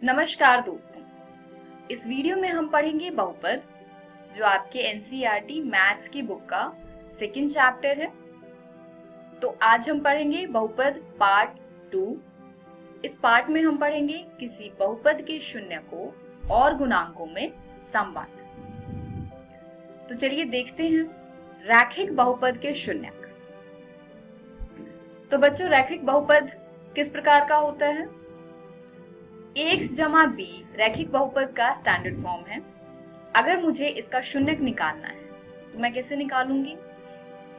नमस्कार दोस्तों, इस वीडियो में हम पढ़ेंगे बहुपद जो आपके एनसीईआरटी मैथ्स की बुक का सेकंड चैप्टर है। तो आज हम पढ़ेंगे बहुपद पार्ट 2। इस पार्ट में हम पढ़ेंगे किसी बहुपद के शून्य को और गुणांकों में संबंध। तो चलिए देखते हैं रैखिक बहुपद के शून्यक। तो बच्चों, रैखिक बहुपद किस प्रकार का होता है? ax जमा b रैखिक बहुपद का स्टैंडर्ड फॉर्म है। अगर मुझे इसका शून्यक निकालना है तो मैं कैसे निकालूंगी?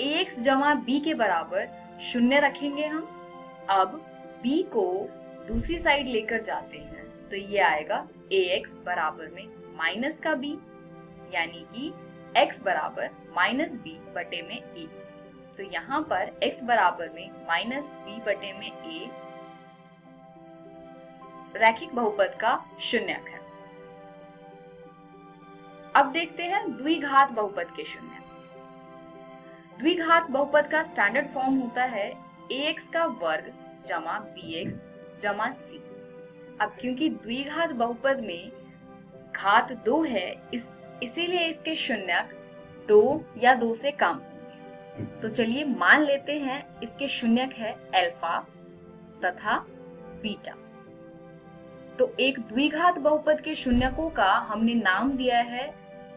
ax जमा b के बराबर शून्य रखेंगे हम। अब b को दूसरी साइड लेकर जाते हैं तो ये आएगा ax बराबर में माइनस का b, यानी कि x बराबर माइनस b बटे में a। तो यहाँ पर x बराबर में माइनस b बटे में a रैखिक बहुपद का शून्यक है। अब देखते हैं द्विघात बहुपद के शून्यक। द्विघात बहुपद का स्टैंडर्ड फॉर्म होता है ax का वर्ग जमा bx जमा c। अब क्योंकि द्विघात बहुपद में घात 2 है, इसीलिए इसके शून्यक 2 या 2 से कम होंगे। तो चलिए मान लेते हैं इसके शून्यक है अल्फा तथा बीटा। तो एक द्विघात बहुपद के शून्यकों का हमने नाम दिया है,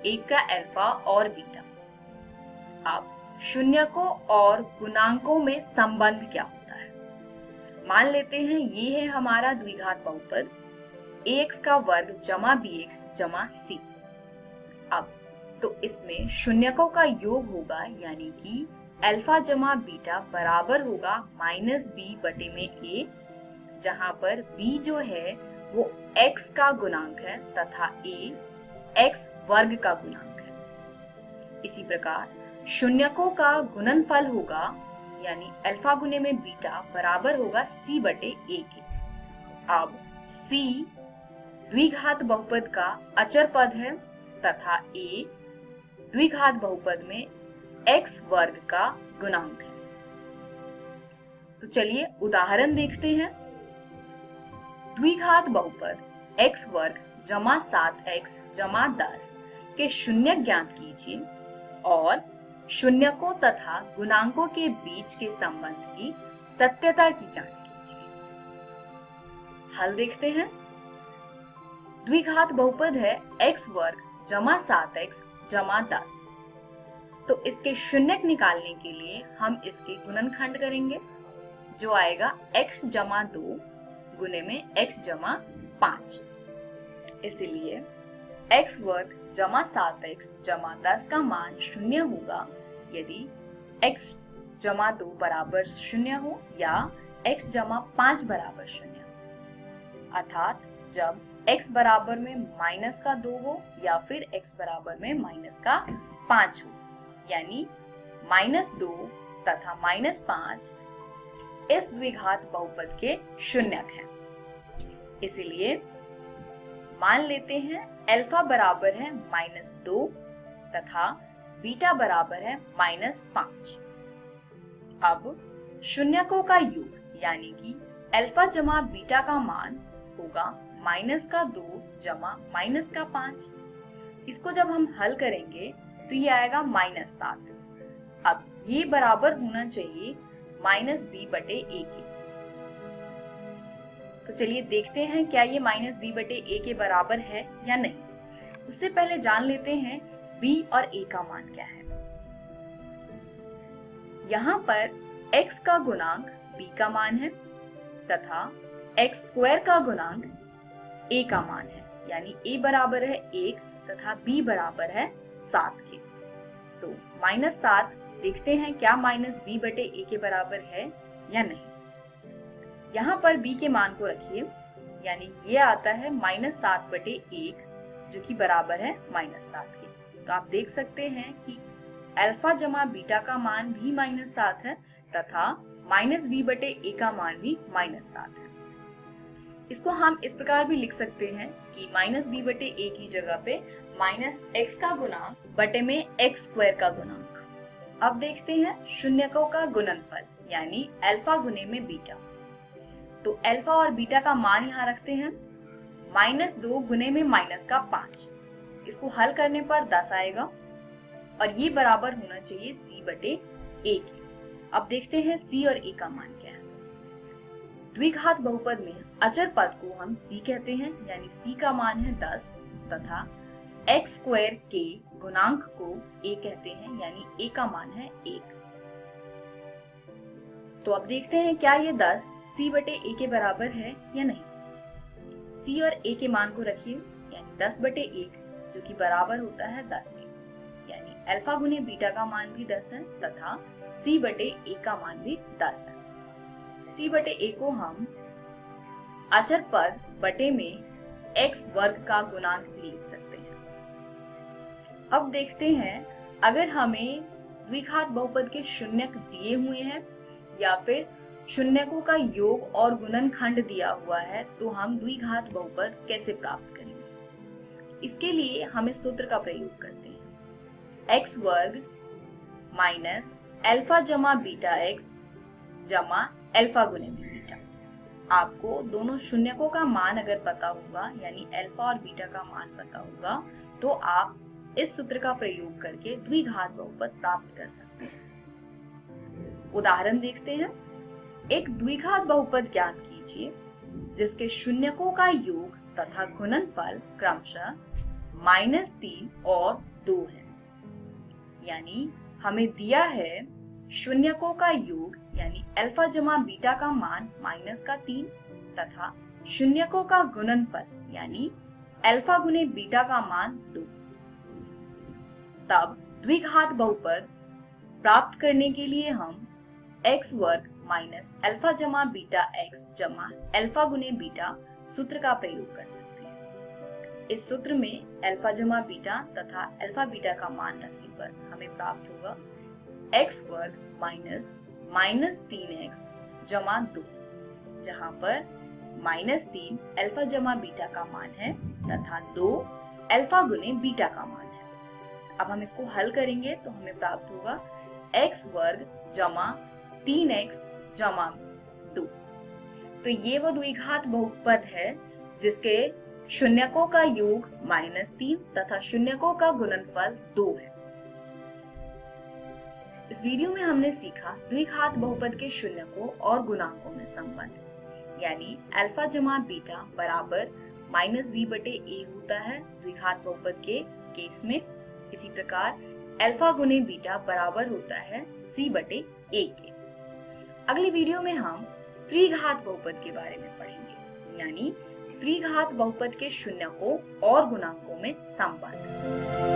एक का अल्फा और बीटा। अब शून्यकों और गुणांकों में संबंध क्या होता है? मान लेते हैं ये है हमारा द्विघात बहुपद ax का वर्ग जमा bx जमा c। अब तो इसमें शून्यकों का योग होगा, यानी कि अल्फा जमा बीटा बराबर होगा माइनस b बटे में a, जहां पर b जो है वो x का गुणांक है तथा a x वर्ग का गुणांक है। इसी प्रकार शून्यकों का गुणनफल होगा, यानी अल्फा गुने में बीटा बराबर होगा c बटे a के। अब c द्विघात बहुपद का अचर पद है तथा a द्विघात बहुपद में x वर्ग का गुणांक है। तो चलिए उदाहरण देखते हैं। द्विघात बहुपद x वर्ग जमा 7x जमा 10 के शून्यक ज्ञात कीजिए और शून्यकों तथा गुणांकों के बीच के संबंध की सत्यता की जांच कीजिए। हल देखते हैं। द्विघात बहुपद है x वर्ग जमा 7x जमा 10। तो इसके शून्यक निकालने के लिए हम इसके गुणनखंड करेंगे, जो आएगा x जमा 2 गुने में x जमा 5। इसलिए x वर्ग जमा 7x जमा 10 का मान शून्य होगा यदि x जमा 2 बराबर शून्य हो या x जमा 5 बराबर शून्य हो, अर्थात जब x बराबर में माइनस का 2 हो या फिर x बराबर में माइनस का 5 हो, यानी माइनस 2 तथा माइनस 5 इस द्विघात बहुपद के शून्यक हैं। इसलिए मान लेते हैं अल्फा बराबर है माइनस 2 तथा बीटा बराबर है माइनस 5। अब शून्यकों का योग, यानी कि अल्फा जमा बीटा का मान होगा माइनस का 2 जमा माइनस का 5। इसको जब हम हल करेंगे तो ये आएगा माइनस 7। अब ये बराबर होना चाहिए माइनस b बटे a के। तो चलिए देखते हैं क्या ये माइनस b बटे a के बराबर है या नहीं। उससे पहले जान लेते हैं b और a का मान क्या है। यहाँ पर x का गुणांक b का मान है तथा x स्क्वायर का गुणांक a का मान है, यानी a बराबर है 1 तथा b बराबर है 7 के। तो माइनस 7 देखते हैं क्या माइनस b बटे a के बराबर है या नहीं। यहाँ पर b के मान को रखिए, यानी ये आता है माइनस 7 बटे 1 जो कि बराबर है माइनस 7 के। तो आप देख सकते हैं कि अल्फा जमा बीटा का मान भी माइनस 7 है तथा माइनस b बटे a का मान भी माइनस 7 है। इसको हम इस प्रकार भी लिख सकते हैं कि माइनस b बटे a की जगह पे माइनस x का गुणांक बटे में x स्क्वायर का गुणांक। अब देखते हैं शून्यकों का गुणनफल, यानी अल्फा गुने में बीटा। तो अल्फा और बीटा का मान यहाँ रखते हैं। -2 गुने में -5। इसको हल करने पर 10 आएगा और ये बराबर होना चाहिए c/a के। अब देखते हैं c और a का मान क्या है। द्विघात बहुपद में अचर पद को हम c कहते हैं, यानी c का मान है 10 तथा x² के गुणांक को a कहते हैं, यानी a का मान है 1। तो अब देखते हैं क्या ये 10 c/a के बराबर है या नहीं। c और a के मान को रखिए, यानी 10/1 जो कि बराबर होता है 10 के, यानी अल्फा गुने बीटा का मान भी 10 है तथा c/a का मान भी 10 है। c/a को हम अचर पद बटे में x वर्ग का गुणांक भी लिख सकते हैं। अब देखते हैं, अगर हमें द्विघात बहुपद के शून्यक दिए हुए हैं या फिर शून्यकों का योग और गुणनखंड दिया हुआ है तो हम द्विघात बहुपद कैसे प्राप्त करेंगे। इसके लिए हम इस सूत्र का प्रयोग करते हैं, x वर्ग माइनस अल्फा जमा बीटा x जमा अल्फा गुने में बीटा। आपको दोनों शून्यकों का मान अगर पता होगा, यानी अल्फा और बीटा का मान पता होगा, तो आप इस सूत्र का प्रयोग करके द्विघात बहुपद प्राप्त कर सकते हैं। उदाहरण देखते हैं। एक द्विघात बहुपद ज्ञात कीजिए जिसके शून्यकों का योग तथा गुणनफल क्रमशः -3 और 2 है। यानी हमें दिया है शून्यकों का योग यानी अल्फा जमा बीटा का मान -3 तथा शून्यकों का गुणनफल यानी अल्फा गुने बीटा का मान 2। तब द्विघात बहुपद प्राप्त करने के लिए हम x वर्ग माइनस अल्फा जमा बीटा x जमा अल्फा गुने बीटा सूत्र का प्रयोग कर सकते हैं। इस सूत्र में अल्फा जमा बीटा तथा अल्फा बीटा का मान रखने पर हमें प्राप्त होगा x वर्ग माइनस 3x जमा 2, जहाँ पर -3 अल्फा जमा बीटा का मान है तथा 2 अल्फा गुने बीटा का मान है। अब हम इसको हल करेंगे तो हमें प्राप्त होगा x वर्ग जमा 3x जमा 2। तो ये वो द्विघात बहुपद है जिसके शून्यकों का योग -3 तथा शून्यकों का गुणनफल 2 है। इस वीडियो में हमने सीखा द्विघात बहुपद के शून्यकों और गुणांकों में संबंध, यानी अल्फा जमा बीटा बराबर -b/a होता है द्विघात बहुपद के केस में। इसी प्रकार अल्फा गुने बीटा बराबर होता है c/a के। अगली वीडियो में हम त्रिघात बहुपद के बारे में पढ़ेंगे, यानी त्रिघात बहुपद के शून्यकों और गुणांकों में संबंध।